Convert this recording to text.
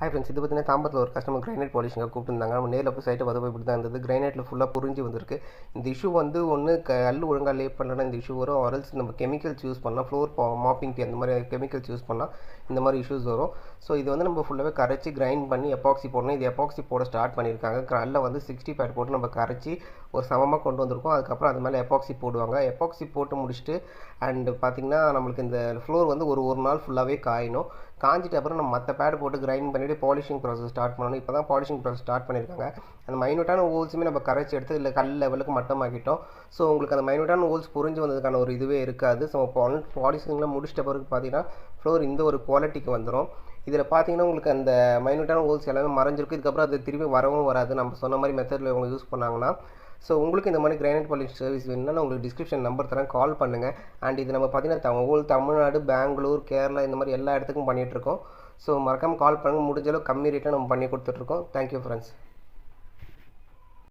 Hi friends, இது பார்த்தீங்கன்னா தாம்பரத்தில் ஒரு கஸ்டமர் கிரைனைட் பாலிஷிங்காக கூப்பிட்டுருந்தாங்க. நம்ம நேரில் போய் சைட்டை பார்த்து இப்படி தான் இருந்தது. கிரைனைட்டில் ஃபுல்லாக புரிஞ்சு வந்திருக்கு. இந்த இஷ்யூ வந்து ஒன்று கல் ஒழுங்காக லே பண்ணலன்னா இந்த இஷ்யூ வரும். ஆரல்ஸ் நம்ம கெமிக்கல்ஸ் யூஸ் பண்ணால் ஃப்ளோர் மாப்பிங் அந்த மாதிரி கெமிக்கல்ஸ் யூஸ் பண்ணால் இந்த மாதிரி இஷ்யூஸ் வரும். ஸோ இது வந்து நம்ம ஃபுல்லாகவே கரைச்சி கிரைண்ட் பண்ணி எப்பாக்சி போடணும். இது எப்பாக்சி போட ஸ்டார்ட் பண்ணியிருக்காங்க. கல்லில் வந்து 60 பேட் போட்டு நம்ம கரைச்சி ஒரு சமமாக கொண்டு வந்திருக்கோம். அதுக்கப்புறம் அது மேலே எப்பாக்சி போடுவாங்க. எப்பாக்சி போட்டு முடிச்சுட்டு அண்டு பார்த்திங்கன்னா நம்மளுக்கு இந்த ஃப்ளோர் வந்து ஒரு நாள் ஃபுல்லாகவே காயணும். காஞ்சிட்டு அப்புறம் நம்ம மற்ற பேட் போட்டு கிரைண்ட் பண்ணிவிட்டு பாலிஷிங் ப்ராசஸ் ஸ்டார்ட் பண்ணணும். இப்போ தான் பாலிஷிங் ப்ராசஸ் ஸ்டார்ட் பண்ணியிருக்காங்க. அந்த மைனூட்டான ஹோல்ஸுமே நம்ம கரைச்சி எடுத்து இல்லை கல் லெவலுக்கு மட்டமாக்கிட்டோம். ஸோ உங்களுக்கு அந்த மைனூட்டான ஹோல்ஸ் புரிஞ்சு வந்ததுக்கான ஒரு இதுவே இருக்காது. ஸோ பாலிஷிங்லாம் முடிச்சிட்ட பிறகு பார்த்தீங்கன்னா ஃப்ளோர் இந்த ஒரு குவாலிட்டிக்கு வந்துடும். இதில் பார்த்தீங்கன்னா உங்களுக்கு அந்த மைனூட்டான ஹோல்ஸ் எல்லாமே மறைஞ்சிருக்கு. இதுக்கப்புறம் அது திரும்பி வரவும் வராது. நம்ம சொன்ன மாதிரி மெத்தடில் அவங்க யூஸ் பண்ணாங்கன்னா. ஸோ உங்களுக்கு இந்த மாதிரி கிரைனைட் பாலிஷ் சர்வீஸ் வேணும்னா உங்களுக்கு டிஸ்கிரிப்ஷன் நம்பர் தரேன், கால் பண்ணுங்கள். அண்ட் இது நம்ம பார்த்தீங்கன்னா ஹோல் தமிழ்நாடு, பெங்களூர், கேரளா இந்த மாதிரி எல்லா இடத்துக்கும் பண்ணிகிட்ருக்கோம். ஸோ மறக்காமல் கால் பண்ணுங்கள். முடிஞ்சளவு கம்மி ரேட்டில் நம்ம பண்ணி கொடுத்துட்ருக்கோம். Thank you friends.